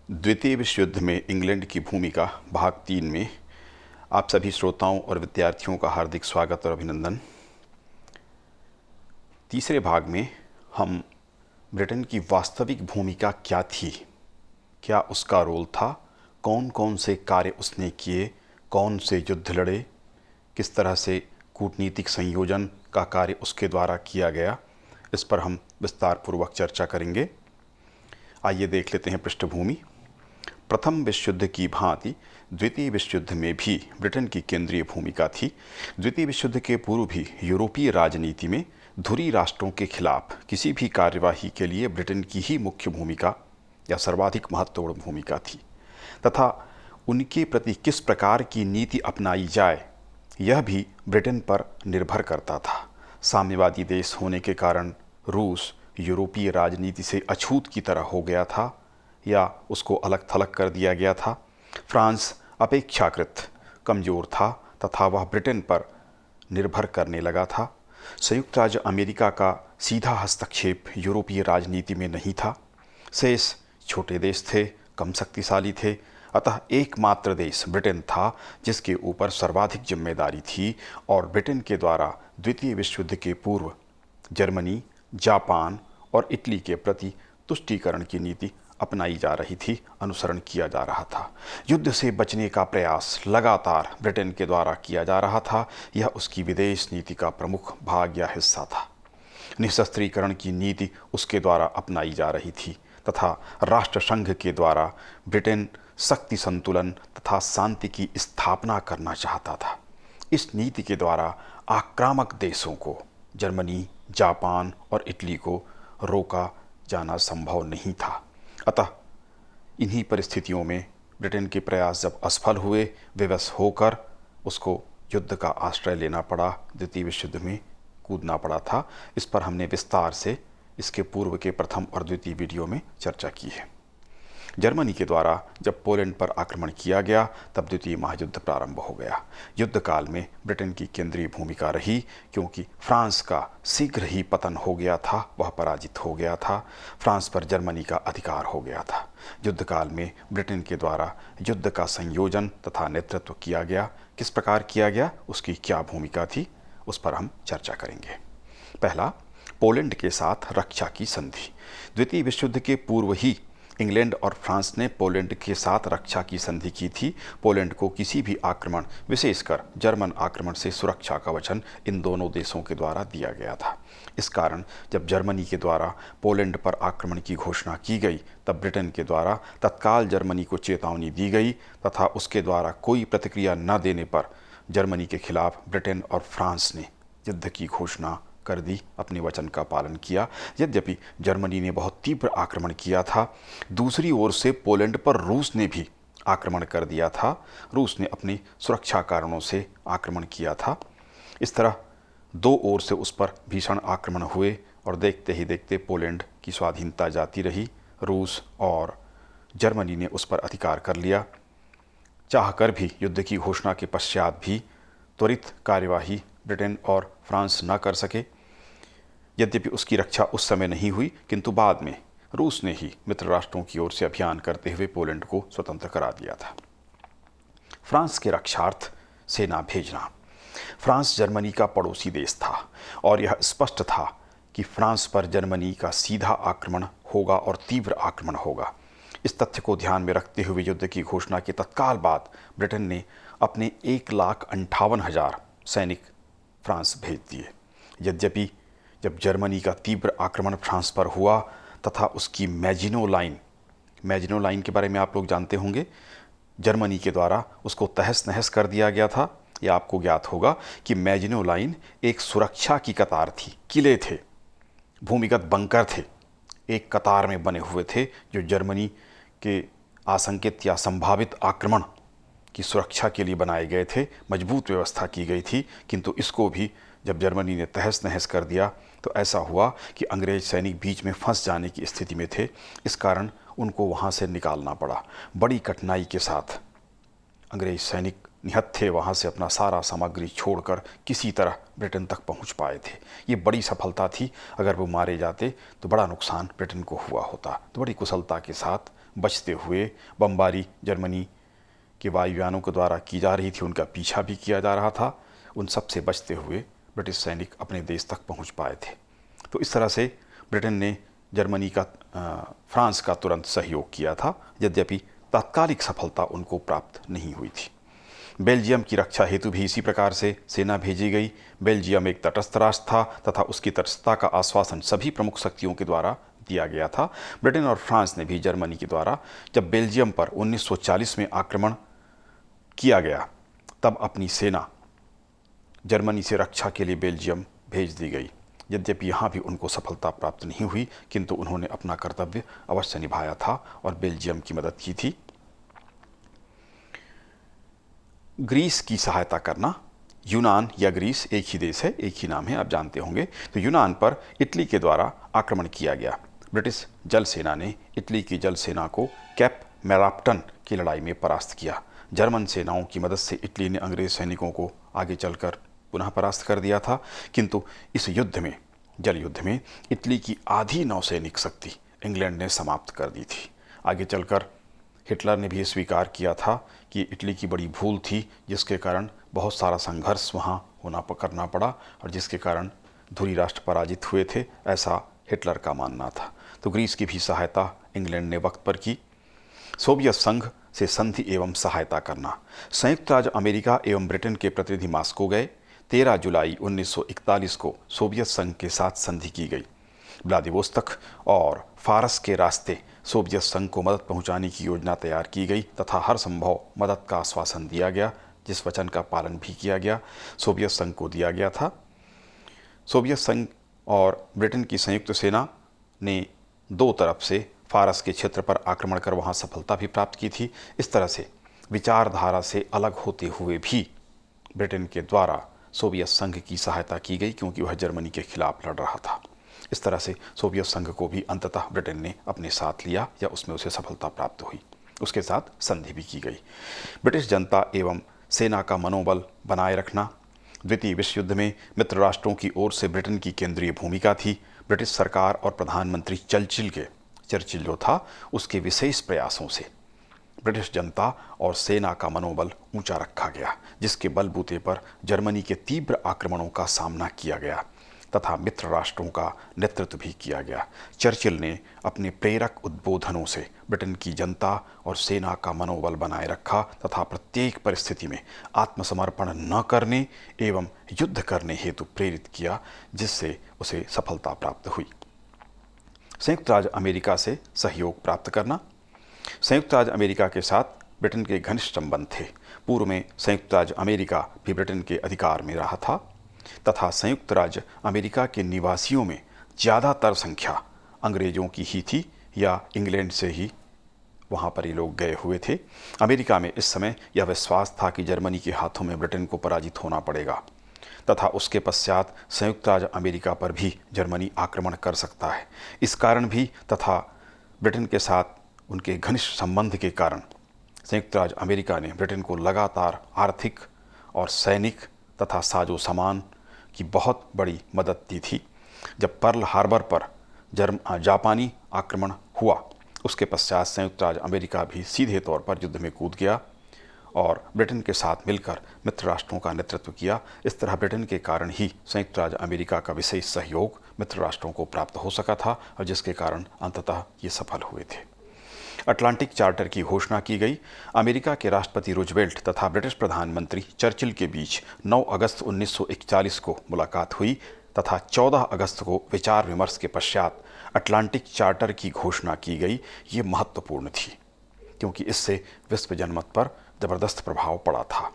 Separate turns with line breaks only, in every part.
द्वितीय विश्व युद्ध में इंग्लैंड की भूमिका भाग 3 में आप सभी श्रोताओं और विद्यार्थियों का हार्दिक स्वागत और अभिनंदन। तीसरे भाग में हम ब्रिटेन की वास्तविक भूमिका क्या थी, क्या उसका रोल था, कौन कौन से कार्य उसने किए, कौन से युद्ध लड़े, किस तरह से कूटनीतिक संयोजन का कार्य उसके द्वारा किया गया, इस पर हम विस्तार पूर्वक चर्चा करेंगे। आइए देख लेते हैं पृष्ठभूमि। प्रथम विश्व युद्ध की भांति द्वितीय विश्व युद्ध में भी ब्रिटेन की केंद्रीय भूमिका थी। द्वितीय विश्व युद्ध के पूर्व भी यूरोपीय राजनीति में धुरी राष्ट्रों के खिलाफ किसी भी कार्यवाही के लिए ब्रिटेन की ही मुख्य भूमिका या सर्वाधिक महत्वपूर्ण भूमिका थी तथा उनके प्रति किस प्रकार की नीति अपनाई जाए यह भी ब्रिटेन पर निर्भर करता था। साम्यवादी देश होने के कारण रूस यूरोपीय राजनीति से अछूत की तरह हो गया था या उसको अलग थलग कर दिया गया था। फ्रांस अपेक्षाकृत कमज़ोर था तथा वह ब्रिटेन पर निर्भर करने लगा था। संयुक्त राज्य अमेरिका का सीधा हस्तक्षेप यूरोपीय राजनीति में नहीं था। शेष छोटे देश थे, कम शक्तिशाली थे, अतः एकमात्र देश ब्रिटेन था जिसके ऊपर सर्वाधिक जिम्मेदारी थी और ब्रिटेन के द्वारा द्वितीय विश्व युद्ध के पूर्व जर्मनी, जापान और इटली के प्रति तुष्टीकरण की नीति अपनाई जा रही थी, अनुसरण किया जा रहा था। युद्ध से बचने का प्रयास लगातार ब्रिटेन के द्वारा किया जा रहा था। यह उसकी विदेश नीति का प्रमुख भाग या हिस्सा था। निशस्त्रीकरण की नीति उसके द्वारा अपनाई जा रही थी तथा राष्ट्रसंघ के द्वारा ब्रिटेन शक्ति संतुलन तथा शांति की स्थापना करना चाहता था। इस नीति के द्वारा आक्रामक देशों को जर्मनी, जापान और इटली को रोका जाना संभव नहीं था। अतः इन्हीं परिस्थितियों में ब्रिटेन के प्रयास जब असफल हुए, विवश होकर उसको युद्ध का आश्रय लेना पड़ा, द्वितीय विश्व युद्ध में कूदना पड़ा था। इस पर हमने विस्तार से इसके पूर्व के प्रथम और द्वितीय वीडियो में चर्चा की है। जर्मनी के द्वारा जब पोलैंड पर आक्रमण किया गया तब द्वितीय महायुद्ध प्रारंभ हो गया। युद्ध काल में ब्रिटेन की केंद्रीय भूमिका रही क्योंकि फ्रांस का शीघ्र ही पतन हो गया था, वह पराजित हो गया था। फ्रांस पर जर्मनी का अधिकार हो गया था। युद्ध काल में ब्रिटेन के द्वारा युद्ध का संयोजन तथा नेतृत्व किया गया। किस प्रकार किया गया, उसकी क्या भूमिका थी, उस पर हम चर्चा करेंगे। पहला, पोलैंड के साथ रक्षा की संधि। द्वितीय विश्व युद्ध के पूर्व ही इंग्लैंड और फ्रांस ने पोलैंड के साथ रक्षा की संधि की थी। पोलैंड को किसी भी आक्रमण, विशेषकर जर्मन आक्रमण से सुरक्षा का वचन इन दोनों देशों के द्वारा दिया गया था। इस कारण जब जर्मनी के द्वारा पोलैंड पर आक्रमण की घोषणा की गई तब ब्रिटेन के द्वारा तत्काल जर्मनी को चेतावनी दी गई तथा उसके द्वारा कोई प्रतिक्रिया न देने पर जर्मनी के खिलाफ ब्रिटेन और फ्रांस ने युद्ध की घोषणा कर दी, अपने वचन का पालन किया। यद्यपि जर्मनी ने बहुत तीव्र आक्रमण किया था, दूसरी ओर से पोलैंड पर रूस ने भी आक्रमण कर दिया था। रूस ने अपनी सुरक्षा कारणों से आक्रमण किया था। इस तरह दो ओर से उस पर भीषण आक्रमण हुए और देखते ही देखते पोलैंड की स्वाधीनता जाती रही। रूस और जर्मनी ने उस पर अधिकार कर लिया। चाहकर भी युद्ध की घोषणा के पश्चात भी त्वरित कार्यवाही ब्रिटेन और फ्रांस न कर सके। यद्यपि उसकी रक्षा उस समय नहीं हुई, किंतु बाद में रूस ने ही मित्र राष्ट्रों की ओर से अभियान करते हुए पोलैंड को स्वतंत्र करा दिया था। फ्रांस के रक्षार्थ सेना भेजना। फ्रांस जर्मनी का पड़ोसी देश था और यह स्पष्ट था कि फ्रांस पर जर्मनी का सीधा आक्रमण होगा और तीव्र आक्रमण होगा। इस तथ्य को ध्यान में रखते हुए युद्ध की घोषणा के तत्काल बाद ब्रिटेन ने अपने 1,58,000 सैनिक फ्रांस भेज दिए। यद्यपि जब जर्मनी का तीव्र आक्रमण फ्रांस पर हुआ तथा उसकी मैजिनो लाइन के बारे में आप लोग जानते होंगे, जर्मनी के द्वारा उसको तहस नहस कर दिया गया था। यह आपको ज्ञात होगा कि मैजिनो लाइन एक सुरक्षा की कतार थी, किले थे, भूमिगत बंकर थे, एक कतार में बने हुए थे जो जर्मनी के आशंकित या संभावित आक्रमण की सुरक्षा के लिए बनाए गए थे। मजबूत व्यवस्था की गई थी, किंतु इसको भी जब जर्मनी ने तहस नहस कर दिया तो ऐसा हुआ कि अंग्रेज सैनिक बीच में फंस जाने की स्थिति में थे। इस कारण उनको वहाँ से निकालना पड़ा। बड़ी कठिनाई के साथ अंग्रेज सैनिक निहत्थे वहाँ से अपना सारा सामग्री छोड़कर किसी तरह ब्रिटेन तक पहुँच पाए थे। ये बड़ी सफलता थी। अगर वो मारे जाते तो बड़ा नुकसान ब्रिटेन को हुआ होता। तो बड़ी कुशलता के साथ बचते हुए बमबारी जर्मनी के वायुयानों के द्वारा की जा रही थी, उनका पीछा भी किया जा रहा था। उन सब से बचते हुए ब्रिटिश सैनिक अपने देश तक पहुंच पाए थे। तो इस तरह से ब्रिटेन ने जर्मनी का फ्रांस का तुरंत सहयोग किया था, यद्यपि तात्कालिक सफलता उनको प्राप्त नहीं हुई थी। बेल्जियम की रक्षा हेतु भी इसी प्रकार से सेना भेजी गई। बेल्जियम एक तटस्थ राष्ट्र था तथा उसकी तटस्थता का आश्वासन सभी प्रमुख शक्तियों के द्वारा दिया गया था। ब्रिटेन और फ्रांस ने भी जर्मनी के द्वारा जब बेल्जियम पर 1940 में आक्रमण किया गया, तब अपनी सेना जर्मनी से रक्षा के लिए बेल्जियम भेज दी गई। यद्यपि यहाँ भी उनको सफलता प्राप्त नहीं हुई, किंतु उन्होंने अपना कर्तव्य अवश्य निभाया था और बेल्जियम की मदद की थी। ग्रीस की सहायता करना। यूनान या ग्रीस एक ही देश है, एक ही नाम है, आप जानते होंगे। तो यूनान पर इटली के द्वारा आक्रमण किया गया। ब्रिटिश जल सेना ने इटली की जल सेना को कैप मैराप्टन की लड़ाई में परास्त किया। जर्मन सेनाओं की मदद से इटली ने अंग्रेज सैनिकों को आगे चलकर पुनः परास्त कर दिया था, किंतु इस युद्ध में, जल युद्ध में, इटली की आधी नौसैनिक शक्ति इंग्लैंड ने समाप्त कर दी थी। आगे चलकर हिटलर ने भी स्वीकार किया था कि इटली की बड़ी भूल थी, जिसके कारण बहुत सारा संघर्ष वहाँ करना पड़ा और जिसके कारण धुरी राष्ट्र पराजित हुए थे, ऐसा हिटलर का मानना था। तो ग्रीस की भी सहायता इंग्लैंड ने वक्त पर की। सोवियत संघ से संधि एवं सहायता करना। संयुक्त राज्य अमेरिका एवं ब्रिटेन के प्रतिनिधि मास्को गए। 13 जुलाई 1941 को सोवियत संघ के साथ संधि की गई। व्लादिवोस्तोक और फारस के रास्ते सोवियत संघ को मदद पहुंचाने की योजना तैयार की गई तथा हर संभव मदद का आश्वासन दिया गया, जिस वचन का पालन भी किया गया, सोवियत संघ को दिया गया था। सोवियत संघ और ब्रिटेन की संयुक्त सेना ने दो तरफ से फारस के क्षेत्र पर आक्रमण कर वहां सफलता भी प्राप्त की थी। इस तरह से विचारधारा से अलग होते हुए भी ब्रिटेन के द्वारा सोवियत संघ की सहायता की गई, क्योंकि वह जर्मनी के खिलाफ लड़ रहा था। इस तरह से सोवियत संघ को भी अंततः ब्रिटेन ने अपने साथ लिया या उसमें उसे सफलता प्राप्त हुई। उसके साथ संधि भी की गई। ब्रिटिश जनता एवं सेना का मनोबल बनाए रखना। द्वितीय विश्व युद्ध में मित्र राष्ट्रों की ओर से ब्रिटेन की केंद्रीय भूमिका थी। ब्रिटिश सरकार और प्रधानमंत्री चर्चिल जो था, उसके विशेष प्रयासों से ब्रिटिश जनता और सेना का मनोबल ऊंचा रखा गया, जिसके बलबूते पर जर्मनी के तीव्र आक्रमणों का सामना किया गया तथा मित्र राष्ट्रों का नेतृत्व भी किया गया। चर्चिल ने अपने प्रेरक उद्बोधनों से ब्रिटेन की जनता और सेना का मनोबल बनाए रखा तथा प्रत्येक परिस्थिति में आत्मसमर्पण न करने एवं युद्ध करने हेतु प्रेरित किया, जिससे उसे सफलता प्राप्त हुई। संयुक्त राज्य अमेरिका से सहयोग प्राप्त करना। संयुक्त राज्य अमेरिका के साथ ब्रिटेन के घनिष्ठ संबंध थे। पूर्व में संयुक्त राज्य अमेरिका भी ब्रिटेन के अधिकार में रहा था तथा संयुक्त राज्य अमेरिका के निवासियों में ज़्यादातर संख्या अंग्रेजों की ही थी या इंग्लैंड से ही वहाँ पर ये लोग गए हुए थे। अमेरिका में इस समय यह विश्वास था कि जर्मनी के हाथों में ब्रिटेन को पराजित होना पड़ेगा तथा उसके पश्चात संयुक्त राज्य अमेरिका पर भी जर्मनी आक्रमण कर सकता है। इस कारण भी तथा ब्रिटेन के साथ उनके घनिष्ठ संबंध के कारण संयुक्त राज्य अमेरिका ने ब्रिटेन को लगातार आर्थिक और सैनिक तथा साजो सामान की बहुत बड़ी मदद दी थी। जब पर्ल हार्बर पर जापानी आक्रमण हुआ, उसके पश्चात संयुक्त राज्य अमेरिका भी सीधे तौर पर युद्ध में कूद गया और ब्रिटेन के साथ मिलकर मित्र राष्ट्रों का नेतृत्व किया। इस तरह ब्रिटेन के कारण ही संयुक्त राज्य अमेरिका का विशेष सहयोग मित्र राष्ट्रों को प्राप्त हो सका था और जिसके कारण अंततः ये सफल हुए थे। अटलांटिक चार्टर की घोषणा की गई। अमेरिका के राष्ट्रपति रूजवेल्ट तथा ब्रिटिश प्रधानमंत्री चर्चिल के बीच 9 अगस्त 1941 को मुलाकात हुई तथा 14 अगस्त को विचार विमर्श के पश्चात अटलांटिक चार्टर की घोषणा की गई। ये महत्वपूर्ण थी क्योंकि इससे विश्व जनमत पर जबरदस्त प्रभाव पड़ा था।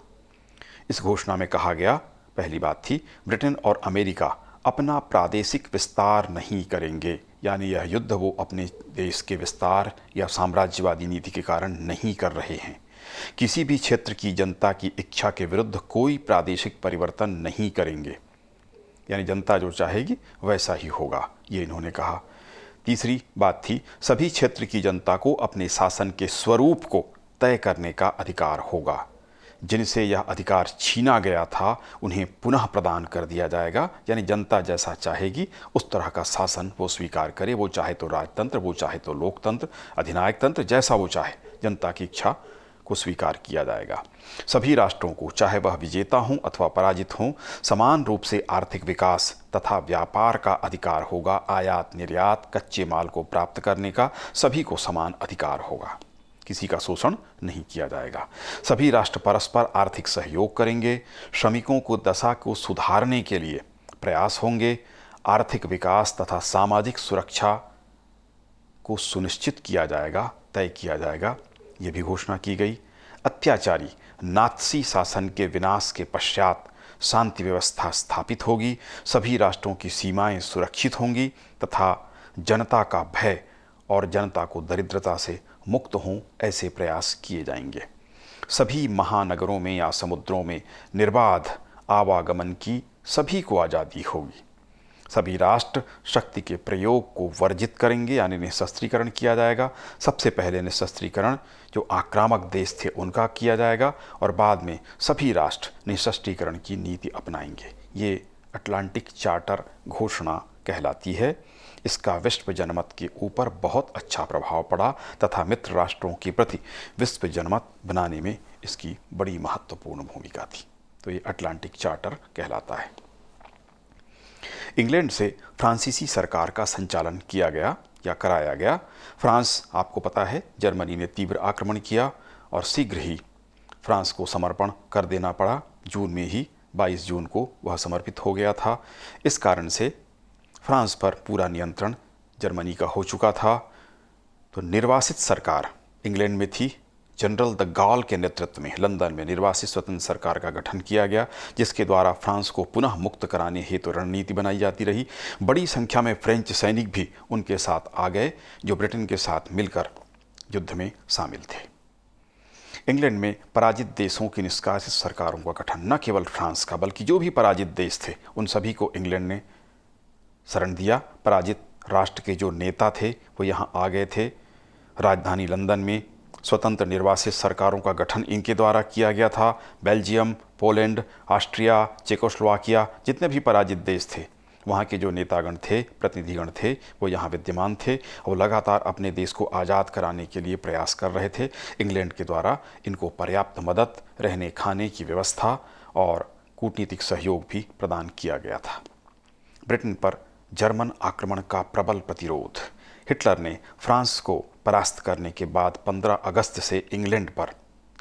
इस घोषणा में कहा गया, पहली बात थी, ब्रिटेन और अमेरिका अपना प्रादेशिक विस्तार नहीं करेंगे, यानी यह युद्ध वो अपने देश के विस्तार या साम्राज्यवादी नीति के कारण नहीं कर रहे हैं। किसी भी क्षेत्र की जनता की इच्छा के विरुद्ध कोई प्रादेशिक परिवर्तन नहीं करेंगे, यानी जनता जो चाहेगी वैसा ही होगा, ये इन्होंने कहा। तीसरी बात थी, सभी क्षेत्र की जनता को अपने शासन के स्वरूप को तय करने का अधिकार होगा, जिनसे यह अधिकार छीना गया था उन्हें पुनः प्रदान कर दिया जाएगा। यानी जनता जैसा चाहेगी उस तरह का शासन वो स्वीकार करे, वो चाहे तो राजतंत्र, वो चाहे तो लोकतंत्र, अधिनायक तंत्र, जैसा वो चाहे जनता की इच्छा को स्वीकार किया जाएगा। सभी राष्ट्रों को, चाहे वह विजेता हों अथवा पराजित हों, समान रूप से आर्थिक विकास तथा व्यापार का अधिकार होगा। आयात निर्यात, कच्चे माल को प्राप्त करने का सभी को समान अधिकार होगा। किसी का शोषण नहीं किया जाएगा। सभी राष्ट्र परस्पर आर्थिक सहयोग करेंगे। श्रमिकों को दशा को सुधारने के लिए प्रयास होंगे। आर्थिक विकास तथा सामाजिक सुरक्षा को सुनिश्चित किया जाएगा, तय किया जाएगा, ये भी घोषणा की गई। अत्याचारी नात्सी शासन के विनाश के पश्चात शांति व्यवस्था स्थापित होगी। सभी राष्ट्रों की सीमाएं सुरक्षित होंगी तथा जनता का भय और जनता को दरिद्रता से मुक्त हों, ऐसे प्रयास किए जाएंगे। सभी महानगरों में या समुद्रों में निर्बाध आवागमन की सभी को आज़ादी होगी। सभी राष्ट्र शक्ति के प्रयोग को वर्जित करेंगे, यानी निशस्त्रीकरण किया जाएगा। सबसे पहले निशस्त्रीकरण जो आक्रामक देश थे उनका किया जाएगा और बाद में सभी राष्ट्र निशस्त्रीकरण की नीति अपनाएंगे। ये अटलांटिक चार्टर घोषणा कहलाती है। इसका विश्व जनमत के ऊपर बहुत अच्छा प्रभाव पड़ा तथा मित्र राष्ट्रों के प्रति विश्व जनमत बनाने में इसकी बड़ी महत्वपूर्ण भूमिका थी। तो ये अटलांटिक चार्टर कहलाता है। इंग्लैंड से फ्रांसीसी सरकार का संचालन किया गया या कराया गया। फ्रांस, आपको पता है, जर्मनी ने तीव्र आक्रमण किया और शीघ्र ही फ्रांस को समर्पण कर देना पड़ा। जून में ही 22 जून को वह समर्पित हो गया था। इस कारण से फ्रांस पर पूरा नियंत्रण जर्मनी का हो चुका था। तो निर्वासित सरकार इंग्लैंड में थी। जनरल द गॉल के नेतृत्व में लंदन में निर्वासित स्वतंत्र सरकार का गठन किया गया, जिसके द्वारा फ्रांस को पुनः मुक्त कराने हेतु रणनीति बनाई जाती रही। बड़ी संख्या में फ्रेंच सैनिक भी उनके साथ आ गए, जो ब्रिटेन के साथ मिलकर युद्ध में शामिल थे। इंग्लैंड में पराजित देशों की निष्कासित सरकारों का गठन, न केवल फ्रांस का बल्कि जो भी पराजित देश थे उन सभी को इंग्लैंड ने शरण दिया। पराजित राष्ट्र के जो नेता थे वो यहाँ आ गए थे। राजधानी लंदन में स्वतंत्र निर्वासित सरकारों का गठन इनके द्वारा किया गया था। बेल्जियम, पोलैंड, ऑस्ट्रिया, चेकोस्लोवाकिया, जितने भी पराजित देश थे वहाँ के जो नेतागण थे, प्रतिनिधिगण थे, वो यहाँ विद्यमान थे और लगातार अपने देश को आज़ाद कराने के लिए प्रयास कर रहे थे। इंग्लैंड के द्वारा इनको पर्याप्त मदद, रहने खाने की व्यवस्था और कूटनीतिक सहयोग भी प्रदान किया गया था। ब्रिटेन पर जर्मन आक्रमण का प्रबल प्रतिरोध। हिटलर ने फ्रांस को परास्त करने के बाद 15 अगस्त से इंग्लैंड पर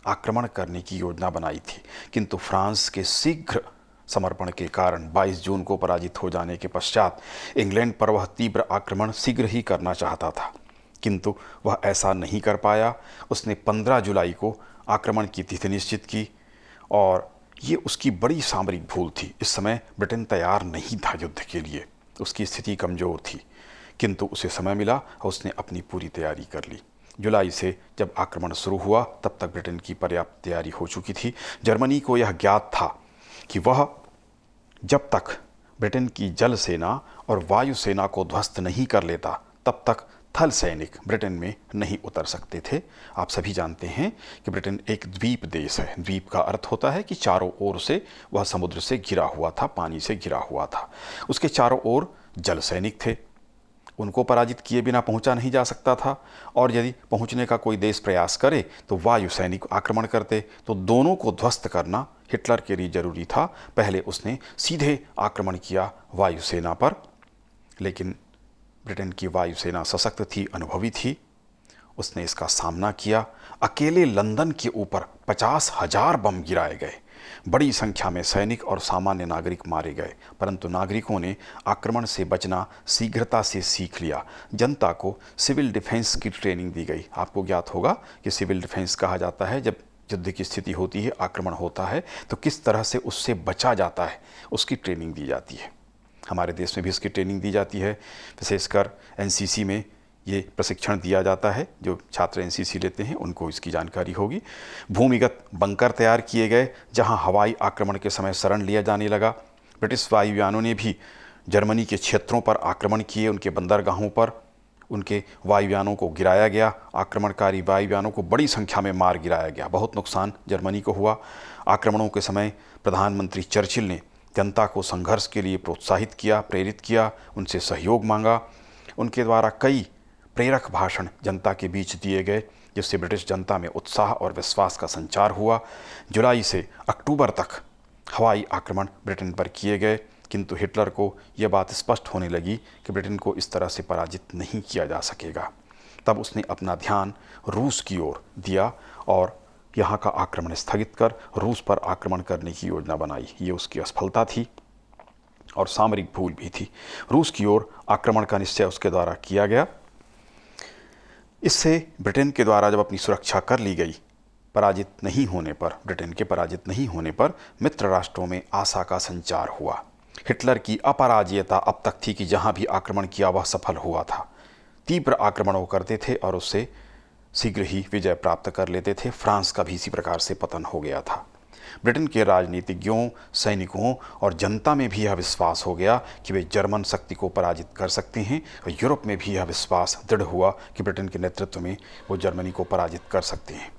आक्रमण करने की योजना बनाई थी, किंतु फ्रांस के शीघ्र समर्पण के कारण 22 जून को पराजित हो जाने के पश्चात इंग्लैंड पर वह तीव्र आक्रमण शीघ्र ही करना चाहता था, किंतु वह ऐसा नहीं कर पाया। उसने 15 जुलाई को आक्रमण की तिथि निश्चित की और ये उसकी बड़ी सामरिक भूल थी। इस समय ब्रिटेन तैयार नहीं था युद्ध के लिए, उसकी स्थिति कमज़ोर थी, किंतु उसे समय मिला और उसने अपनी पूरी तैयारी कर ली। जुलाई से जब आक्रमण शुरू हुआ तब तक ब्रिटेन की पर्याप्त तैयारी हो चुकी थी। जर्मनी को यह ज्ञात था कि वह जब तक ब्रिटेन की जल सेना और वायु सेना को ध्वस्त नहीं कर लेता तब तक थल सैनिक ब्रिटेन में नहीं उतर सकते थे। आप सभी जानते हैं कि ब्रिटेन एक द्वीप देश है। द्वीप का अर्थ होता है कि चारों ओर से वह समुद्र से घिरा हुआ था, पानी से घिरा हुआ था। उसके चारों ओर जल सैनिक थे, उनको पराजित किए बिना पहुंचा नहीं जा सकता था और यदि पहुंचने का कोई देश प्रयास करे तो वायु सैनिक आक्रमण करते। तो दोनों को ध्वस्त करना हिटलर के लिए जरूरी था। पहले उसने सीधे आक्रमण किया वायुसेना पर, लेकिन ब्रिटेन की वायुसेना सशक्त थी, अनुभवी थी। उसने इसका सामना किया। अकेले लंदन के ऊपर 50,000 बम गिराए गए। बड़ी संख्या में सैनिक और सामान्य नागरिक मारे गए, परंतु नागरिकों ने आक्रमण से बचना शीघ्रता से सीख लिया। जनता को सिविल डिफेंस की ट्रेनिंग दी गई। आपको ज्ञात होगा कि सिविल डिफेंस कहा जाता है जब युद्ध की स्थिति होती है, आक्रमण होता है तो किस तरह से उससे बचा जाता है, उसकी ट्रेनिंग दी जाती है। हमारे देश में भी इसकी ट्रेनिंग दी जाती है। विशेषकर एनसीसी में ये प्रशिक्षण दिया जाता है। जो छात्र एनसीसी लेते हैं उनको इसकी जानकारी होगी। भूमिगत बंकर तैयार किए गए जहां हवाई आक्रमण के समय शरण लिया जाने लगा। ब्रिटिश वायुयानों ने भी जर्मनी के क्षेत्रों पर आक्रमण किए, उनके बंदरगाहों पर। उनके वायुयानों को गिराया गया, आक्रमणकारी वायुयानों को बड़ी संख्या में मार गिराया गया। बहुत नुकसान जर्मनी को हुआ। आक्रमणों के समय प्रधानमंत्री चर्चिल ने जनता को संघर्ष के लिए प्रोत्साहित किया, प्रेरित किया, उनसे सहयोग मांगा। उनके द्वारा कई प्रेरक भाषण जनता के बीच दिए गए, जिससे ब्रिटिश जनता में उत्साह और विश्वास का संचार हुआ। जुलाई से अक्टूबर तक हवाई आक्रमण ब्रिटेन पर किए गए, किंतु हिटलर को यह बात स्पष्ट होने लगी कि ब्रिटेन को इस तरह से पराजित नहीं किया जा सकेगा। तब उसने अपना ध्यान रूस की ओर दिया और यहाँ का आक्रमण स्थगित कर रूस पर आक्रमण करने की योजना बनाई। ये उसकी असफलता थी और सामरिक भूल भी थी। रूस की ओर आक्रमण का निश्चय उसके द्वारा किया गया। इससे ब्रिटेन के द्वारा जब अपनी सुरक्षा कर ली गई, ब्रिटेन के पराजित नहीं होने पर मित्र राष्ट्रों में आशा का संचार हुआ। हिटलर की अपराजयता अब तक थी कि जहां भी आक्रमण किया वह सफल हुआ था। तीव्र आक्रमण वो करते थे और उससे शीघ्र ही विजय प्राप्त कर लेते थे। फ्रांस का भी इसी प्रकार से पतन हो गया था। ब्रिटेन के राजनीतिज्ञों, सैनिकों और जनता में भी यह विश्वास हो गया कि वे जर्मन शक्ति को पराजित कर सकते हैं और यूरोप में भी यह विश्वास दृढ़ हुआ कि ब्रिटेन के नेतृत्व में वो जर्मनी को पराजित कर सकते हैं।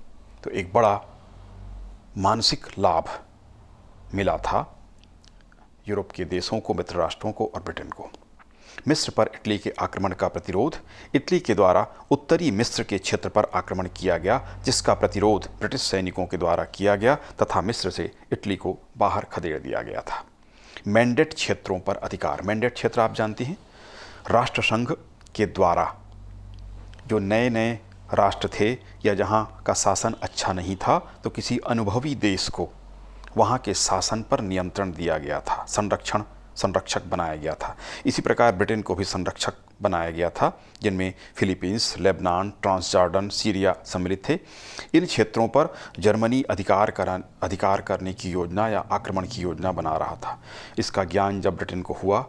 तो एक बड़ा मानसिक लाभ मिला था यूरोप के देशों को, मित्र राष्ट्रों को और ब्रिटेन को। मिस्र पर इटली के आक्रमण का प्रतिरोध। इटली के द्वारा उत्तरी मिस्र के क्षेत्र पर आक्रमण किया गया, जिसका प्रतिरोध ब्रिटिश सैनिकों के द्वारा किया गया तथा मिस्र से इटली को बाहर खदेड़ दिया गया था। मैंडेट क्षेत्रों पर अधिकार। मैंडेट क्षेत्र आप जानते हैं, राष्ट्रसंघ के द्वारा जो नए नए राष्ट्र थे या जहाँ का शासन अच्छा नहीं था, तो किसी अनुभवी देश को वहाँ के शासन पर नियंत्रण दिया गया था, संरक्षक बनाया गया था। इसी प्रकार ब्रिटेन को भी संरक्षक बनाया गया था, जिनमें फिलीपींस, लेबनान, ट्रांसजॉर्डन, सीरिया सम्मिलित थे। इन क्षेत्रों पर जर्मनी अधिकार करने की योजना या आक्रमण की योजना बना रहा था। इसका ज्ञान जब ब्रिटेन को हुआ,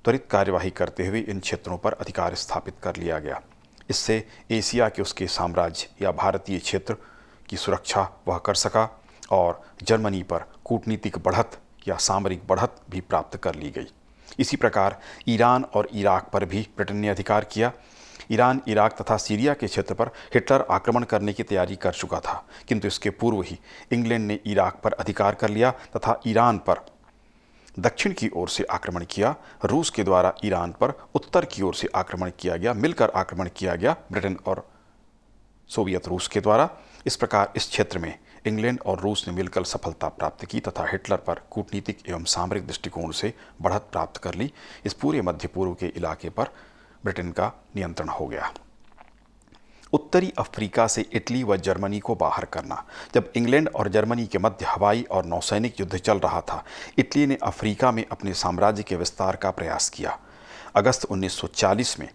त्वरित कार्यवाही करते हुए इन क्षेत्रों पर अधिकार स्थापित कर लिया गया। इससे एशिया के उसके साम्राज्य या भारतीय क्षेत्र की सुरक्षा वह कर सका और जर्मनी पर कूटनीतिक बढ़त या सामरिक बढ़त भी प्राप्त कर ली गई। इसी प्रकार ईरान और इराक पर भी ब्रिटेन ने अधिकार किया। ईरान, इराक तथा सीरिया के क्षेत्र पर हिटलर आक्रमण करने की तैयारी कर चुका था, किंतु इसके पूर्व ही इंग्लैंड ने इराक पर अधिकार कर लिया तथा ईरान पर दक्षिण की ओर से आक्रमण किया। रूस के द्वारा ईरान पर उत्तर की ओर से आक्रमण किया गया, मिलकर आक्रमण किया गया ब्रिटेन और सोवियत रूस के द्वारा। इस प्रकार इस क्षेत्र में इंग्लैंड और रूस ने मिलकर सफलता प्राप्त की तथा हिटलर पर कूटनीतिक एवं सामरिक दृष्टिकोण से बढ़त प्राप्त कर ली। इस पूरे मध्य पूर्व के इलाके पर ब्रिटेन का नियंत्रण हो गया। उत्तरी अफ्रीका से इटली व जर्मनी को बाहर करना। जब इंग्लैंड और जर्मनी के मध्य हवाई और नौसैनिक युद्ध चल रहा था, इटली ने अफ्रीका में अपने साम्राज्य के विस्तार का प्रयास किया। अगस्त 1940 में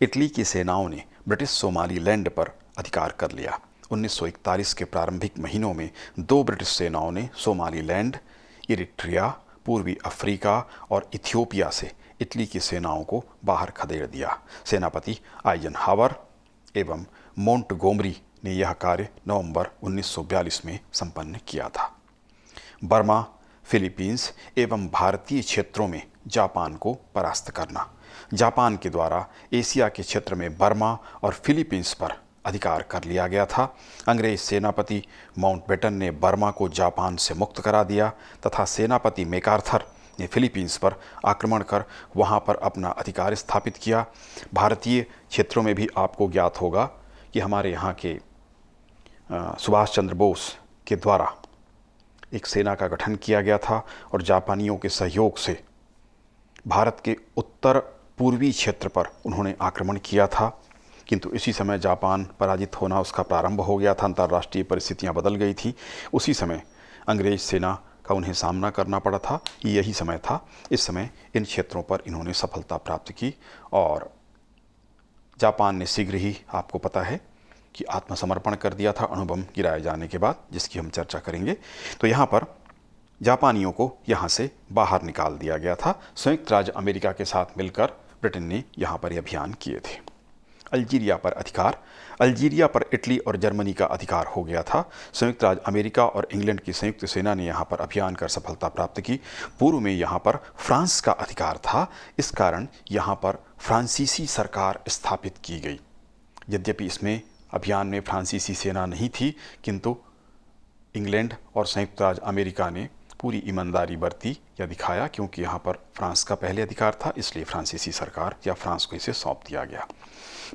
इटली की सेनाओं ने ब्रिटिश सोमालीलैंड पर अधिकार कर लिया। 1941 के प्रारंभिक महीनों में 2 ब्रिटिश सेनाओं ने सोमालीलैंड, इरिट्रिया, पूर्वी अफ्रीका और इथियोपिया से इटली की सेनाओं को बाहर खदेड़ दिया। सेनापति आइजनहावर एवं मोंटगोमरी ने यह कार्य नवंबर 1942 में संपन्न किया था। बर्मा, फिलीपींस एवं भारतीय क्षेत्रों में जापान को परास्त करना। जापान के द्वारा एशिया के क्षेत्र में बर्मा और फिलीपींस पर अधिकार कर लिया गया था। अंग्रेज सेनापति माउंटबेटन ने बर्मा को जापान से मुक्त करा दिया तथा सेनापति मैकार्थर ने फिलीपींस पर आक्रमण कर वहां पर अपना अधिकार स्थापित किया। भारतीय क्षेत्रों में भी आपको ज्ञात होगा कि हमारे यहाँ के सुभाष चंद्र बोस के द्वारा एक सेना का गठन किया गया था और जापानियों के सहयोग से भारत के उत्तर पूर्वी क्षेत्र पर उन्होंने आक्रमण किया था, किंतु इसी समय जापान पराजित होना उसका प्रारंभ हो गया था। अंतर्राष्ट्रीय परिस्थितियां बदल गई थी। उसी समय अंग्रेज सेना का उन्हें सामना करना पड़ा था। यही समय था। इस समय इन क्षेत्रों पर इन्होंने सफलता प्राप्त की और जापान ने शीघ्र ही, आपको पता है, कि आत्मसमर्पण कर दिया था अणुबम गिराए जाने के बाद, जिसकी हम चर्चा करेंगे। तो यहाँ पर जापानियों को यहाँ से बाहर निकाल दिया गया था। संयुक्त राज्य अमेरिका के साथ मिलकर ब्रिटेन ने यहाँ पर यह अभियान किए थे। अल्जीरिया पर अधिकार। अल्जीरिया पर इटली और जर्मनी का अधिकार हो गया था। संयुक्त राज्य अमेरिका और इंग्लैंड की संयुक्त सेना ने यहाँ पर अभियान कर सफलता प्राप्त की। पूर्व में यहाँ पर फ्रांस का अधिकार था। इस कारण यहाँ पर फ्रांसीसी सरकार स्थापित की गई। यद्यपि इसमें अभियान में फ्रांसीसी सेना नहीं थी, किंतु इंग्लैंड और संयुक्त राज्य अमेरिका ने पूरी ईमानदारी बरती या दिखाया, क्योंकि यहाँ पर फ्रांस का पहले अधिकार था, इसलिए फ्रांसीसी सरकार या फ्रांस को इसे सौंप दिया गया।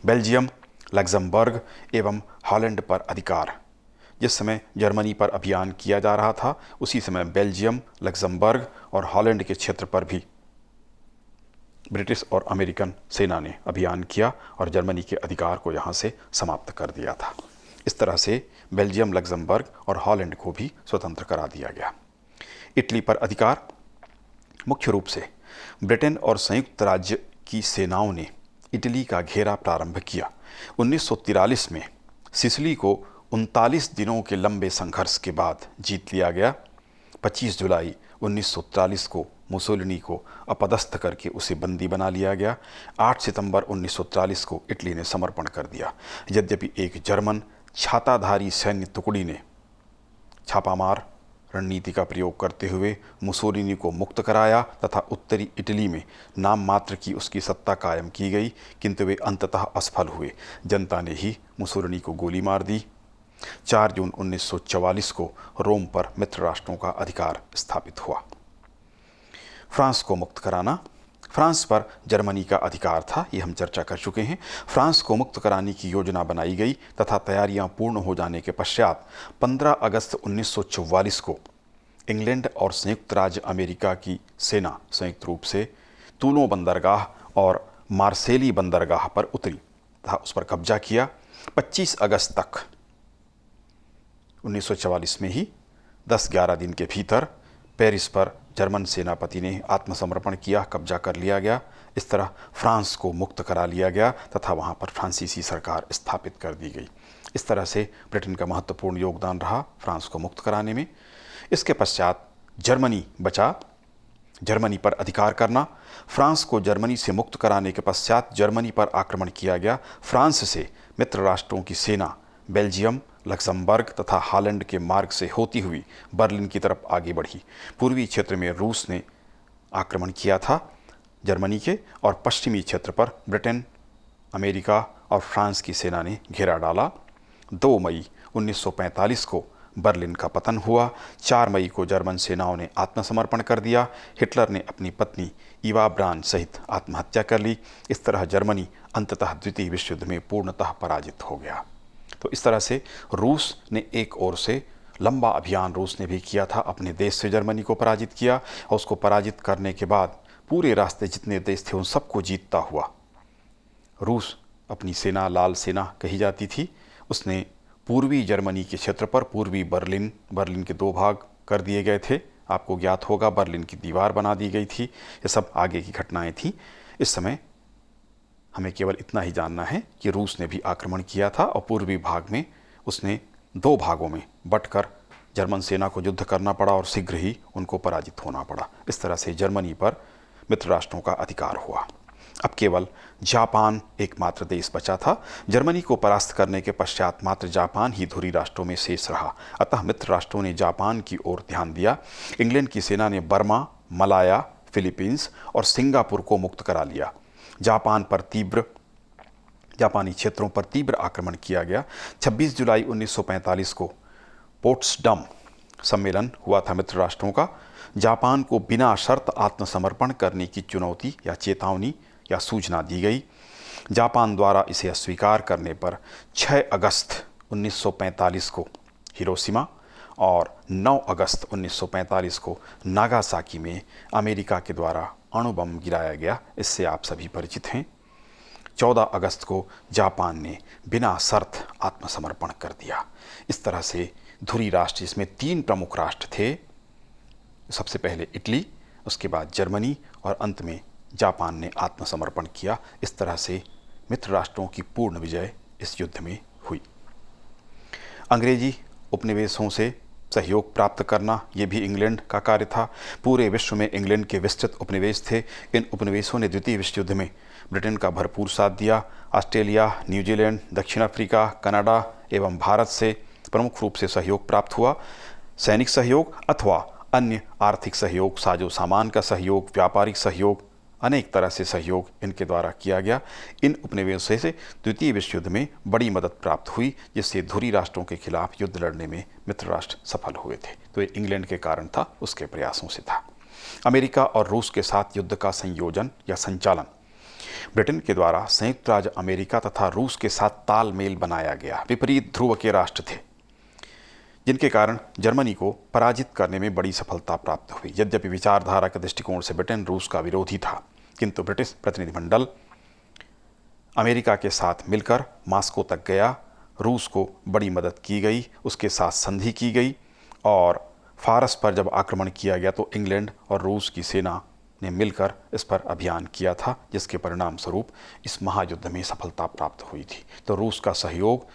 बेल्जियम, लग्जमबर्ग एवं हॉलैंड पर अधिकार। जिस समय जर्मनी पर अभियान किया जा रहा था, उसी समय बेल्जियम, लग्जमबर्ग और हॉलैंड के क्षेत्र पर भी ब्रिटिश और अमेरिकन सेना ने अभियान किया और जर्मनी के अधिकार को यहाँ से समाप्त कर दिया था। इस तरह से बेल्जियम, लग्जमबर्ग और हॉलैंड को भी स्वतंत्र करा दिया गया। इटली पर अधिकार। मुख्य रूप से ब्रिटेन और संयुक्त राज्य की सेनाओं ने इटली का घेरा प्रारंभ किया। 1943 में सिसिली को 39 दिनों के लंबे संघर्ष के बाद जीत लिया गया। 25 जुलाई 1943 को मुसोलिनी को अपदस्थ करके उसे बंदी बना लिया गया। 8 सितंबर 1943 को इटली ने समर्पण कर दिया। यद्यपि एक जर्मन छाताधारी सैन्य टुकड़ी ने छापामार रणनीति का प्रयोग करते हुए मुसोलिनी को मुक्त कराया तथा उत्तरी इटली में नाम मात्र की उसकी सत्ता कायम की गई, किंतु वे अंततः असफल हुए। जनता ने ही मुसोलिनी को गोली मार दी। 4 जून 1944 को रोम पर मित्र राष्ट्रों का अधिकार स्थापित हुआ। फ्रांस को मुक्त कराना। फ्रांस पर जर्मनी का अधिकार था, ये हम चर्चा कर चुके हैं। फ्रांस को मुक्त कराने की योजना बनाई गई तथा तैयारियां पूर्ण हो जाने के पश्चात 15 अगस्त 1944 को इंग्लैंड और संयुक्त राज्य अमेरिका की सेना संयुक्त रूप से तूलो बंदरगाह और मार्सेली बंदरगाह पर उतरी तथा उस पर कब्जा किया। 25 अगस्त तक 1944 में ही 10-11 दिन के भीतर पेरिस पर जर्मन सेनापति ने आत्मसमर्पण किया, कब्जा कर लिया गया। इस तरह फ्रांस को मुक्त करा लिया गया तथा वहाँ पर फ्रांसीसी सरकार स्थापित कर दी गई। इस तरह से ब्रिटेन का महत्वपूर्ण योगदान रहा फ्रांस को मुक्त कराने में। इसके पश्चात जर्मनी बचा। जर्मनी पर अधिकार करना। फ्रांस को जर्मनी से मुक्त कराने के पश्चात जर्मनी पर आक्रमण किया गया। फ्रांस से मित्र राष्ट्रों की सेना बेल्जियम, लक्समबर्ग तथा हॉलैंड के मार्ग से होती हुई बर्लिन की तरफ आगे बढ़ी। पूर्वी क्षेत्र में रूस ने आक्रमण किया था जर्मनी के, और पश्चिमी क्षेत्र पर ब्रिटेन, अमेरिका और फ्रांस की सेना ने घेरा डाला। 2 मई 1945 को बर्लिन का पतन हुआ। 4 मई को जर्मन सेनाओं ने आत्मसमर्पण कर दिया। हिटलर ने अपनी पत्नी इवा ब्रान सहित आत्महत्या कर ली। इस तरह जर्मनी अंततः द्वितीय विश्व युद्ध में पूर्णतः पराजित हो गया। तो इस तरह से रूस ने एक ओर से लंबा अभियान रूस ने भी किया था, अपने देश से जर्मनी को पराजित किया, और उसको पराजित करने के बाद पूरे रास्ते जितने देश थे उन सबको जीतता हुआ रूस, अपनी सेना लाल सेना कही जाती थी, उसने पूर्वी जर्मनी के क्षेत्र पर पूर्वी बर्लिन के 2 भाग कर दिए गए थे। आपको ज्ञात होगा बर्लिन की दीवार बना दी गई थी। ये सब आगे की घटनाएं थी। इस समय हमें केवल इतना ही जानना है कि रूस ने भी आक्रमण किया था और पूर्वी भाग में उसने 2 भागों में बंटकर जर्मन सेना को युद्ध करना पड़ा और शीघ्र ही उनको पराजित होना पड़ा। इस तरह से जर्मनी पर मित्र राष्ट्रों का अधिकार हुआ। अब केवल जापान एकमात्र देश बचा था। जर्मनी को परास्त करने के पश्चात मात्र जापान ही धुरी राष्ट्रों में शेष रहा। अतः मित्र राष्ट्रों ने जापान की ओर ध्यान दिया। इंग्लैंड की सेना ने बर्मा, मलाया, फिलीपींस और सिंगापुर को मुक्त करा लिया। जापानी क्षेत्रों पर तीव्र आक्रमण किया गया। 26 जुलाई 1945 को पोट्सडम सम्मेलन हुआ था मित्र राष्ट्रों का। जापान को बिना शर्त आत्मसमर्पण करने की चुनौती या चेतावनी या सूचना दी गई। जापान द्वारा इसे अस्वीकार करने पर 6 अगस्त 1945 को हिरोशिमा और 9 अगस्त 1945 को नागासाकी में अमेरिका के द्वारा अणु बम गिराया गया। इससे आप सभी परिचित हैं। 14 अगस्त को जापान ने बिना शर्त आत्मसमर्पण कर दिया। इस तरह से धुरी राष्ट्र, इसमें 3 प्रमुख राष्ट्र थे। सबसे पहले इटली, उसके बाद जर्मनी और अंत में जापान ने आत्मसमर्पण किया। इस तरह से मित्र राष्ट्रों की पूर्ण विजय इस युद्ध में हुई। अंग्रेजी उपनिवेशों से सहयोग प्राप्त करना ये भी इंग्लैंड का कार्य था। पूरे विश्व में इंग्लैंड के विस्तृत उपनिवेश थे। इन उपनिवेशों ने द्वितीय विश्व युद्ध में ब्रिटेन का भरपूर साथ दिया। ऑस्ट्रेलिया, न्यूजीलैंड, दक्षिण अफ्रीका, कनाडा एवं भारत से प्रमुख रूप से सहयोग प्राप्त हुआ। सैनिक सहयोग अथवा अन्य आर्थिक सहयोग, साजो सामान का सहयोग, व्यापारिक सहयोग अनेक तरह से सहयोग इनके द्वारा किया गया। इन उपनिवेशों से द्वितीय विश्व युद्ध में बड़ी मदद प्राप्त हुई, जिससे धुरी राष्ट्रों के खिलाफ युद्ध लड़ने में मित्र राष्ट्र सफल हुए थे। तो ये इंग्लैंड के कारण था, उसके प्रयासों से था। अमेरिका और रूस के साथ युद्ध का संयोजन या संचालन ब्रिटेन के द्वारा संयुक्त राज्य अमेरिका तथा रूस के साथ तालमेल बनाया गया। विपरीत ध्रुव के राष्ट्र थे, जिनके कारण जर्मनी को पराजित करने में बड़ी सफलता प्राप्त हुई। यद्यपि विचारधारा के दृष्टिकोण से ब्रिटेन रूस का विरोधी था, किंतु ब्रिटिश प्रतिनिधिमंडल अमेरिका के साथ मिलकर मॉस्को तक गया। रूस को बड़ी मदद की गई, उसके साथ संधि की गई, और फारस पर जब आक्रमण किया गया तो इंग्लैंड और रूस की सेना ने मिलकर इस पर अभियान किया था, जिसके परिणाम स्वरूप इस महायुद्ध में सफलता प्राप्त हुई थी। तो रूस का सहयोग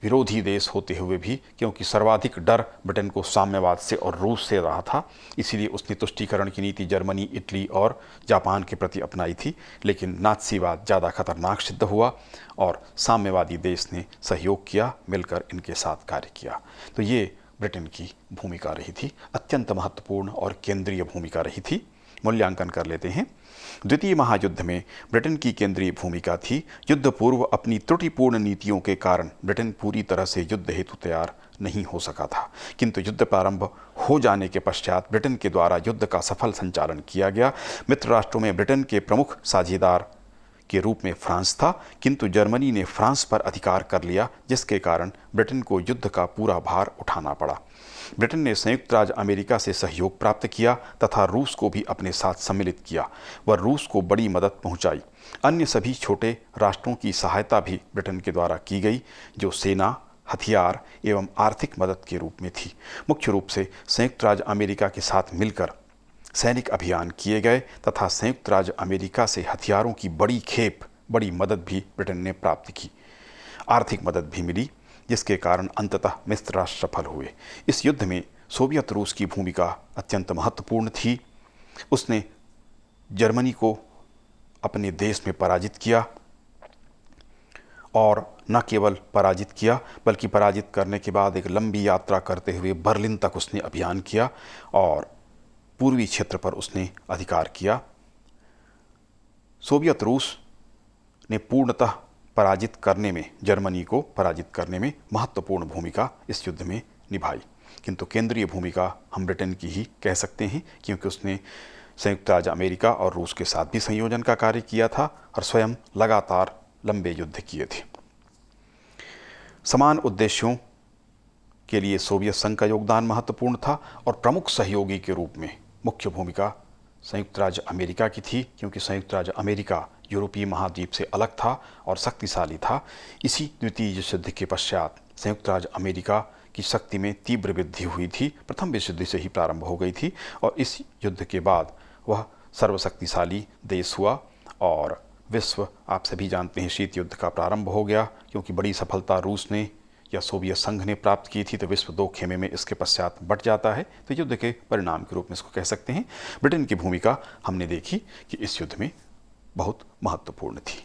विरोधी देश होते हुए भी, क्योंकि सर्वाधिक डर ब्रिटेन को साम्यवाद से और रूस से रहा था, इसीलिए उसने तुष्टीकरण की नीति जर्मनी, इटली और जापान के प्रति अपनाई थी। लेकिन नात्सीवाद ज़्यादा खतरनाक सिद्ध हुआ और साम्यवादी देश ने सहयोग किया, मिलकर इनके साथ कार्य किया। तो ये ब्रिटेन की भूमिका रही थी, अत्यंत महत्वपूर्ण और केंद्रीय भूमिका रही थी। मूल्यांकन कर लेते हैं। द्वितीय महायुद्ध में ब्रिटेन की केंद्रीय भूमिका थी। युद्ध पूर्व अपनी त्रुटिपूर्ण नीतियों के कारण ब्रिटेन पूरी तरह से युद्ध हेतु तैयार नहीं हो सका था, किंतु युद्ध प्रारंभ हो जाने के पश्चात ब्रिटेन के द्वारा युद्ध का सफल संचालन किया गया। मित्र राष्ट्रों में ब्रिटेन के प्रमुख साझेदार के रूप में फ्रांस था, किंतु जर्मनी ने फ्रांस पर अधिकार कर लिया, जिसके कारण ब्रिटेन को युद्ध का पूरा भार उठाना पड़ा। ब्रिटेन ने संयुक्त राज्य अमेरिका से सहयोग प्राप्त किया तथा रूस को भी अपने साथ सम्मिलित किया। वह रूस को बड़ी मदद पहुंचाई। अन्य सभी छोटे राष्ट्रों की सहायता भी ब्रिटेन के द्वारा की गई, जो सेना, हथियार एवं आर्थिक मदद के रूप में थी। मुख्य रूप से संयुक्त राज्य अमेरिका के साथ मिलकर सैनिक अभियान किए गए तथा संयुक्त राज्य अमेरिका से हथियारों की बड़ी मदद भी ब्रिटेन ने प्राप्त की। आर्थिक मदद भी मिली, जिसके कारण अंततः मित्र राष्ट्र सफल हुए। इस युद्ध में सोवियत रूस की भूमिका अत्यंत महत्वपूर्ण थी। उसने जर्मनी को अपने देश में पराजित किया, और न केवल पराजित किया बल्कि पराजित करने के बाद एक लंबी यात्रा करते हुए बर्लिन तक उसने अभियान किया और पूर्वी क्षेत्र पर उसने अधिकार किया। सोवियत रूस ने पूर्णतः जर्मनी को पराजित करने में महत्वपूर्ण भूमिका इस युद्ध में निभाई, किंतु केंद्रीय भूमिका हम ब्रिटेन की ही कह सकते हैं, क्योंकि उसने संयुक्त राज्य अमेरिका और रूस के साथ भी संयोजन का कार्य किया था और स्वयं लगातार लंबे युद्ध किए थे। समान उद्देश्यों के लिए सोवियत संघ का योगदान महत्वपूर्ण था और प्रमुख सहयोगी के रूप में मुख्य भूमिका संयुक्त राज्य अमेरिका की थी, क्योंकि संयुक्त राज्य अमेरिका यूरोपीय महाद्वीप से अलग था और शक्तिशाली था। इसी द्वितीय विश्व युद्ध के पश्चात संयुक्त राज्य अमेरिका की शक्ति में तीव्र वृद्धि हुई थी। प्रथम विश्व युद्ध से ही प्रारंभ हो गई थी और इस युद्ध के बाद वह सर्वशक्तिशाली देश हुआ और विश्व, आप सभी जानते हैं, शीत युद्ध का प्रारंभ हो गया। क्योंकि बड़ी सफलता रूस ने या सोवियत संघ ने प्राप्त की थी, तो विश्व दो खेमे में इसके पश्चात बंट जाता है। तो युद्ध के परिणाम के रूप में इसको कह सकते हैं। ब्रिटेन की भूमिका हमने देखी कि इस युद्ध में बहुत महत्वपूर्ण थी।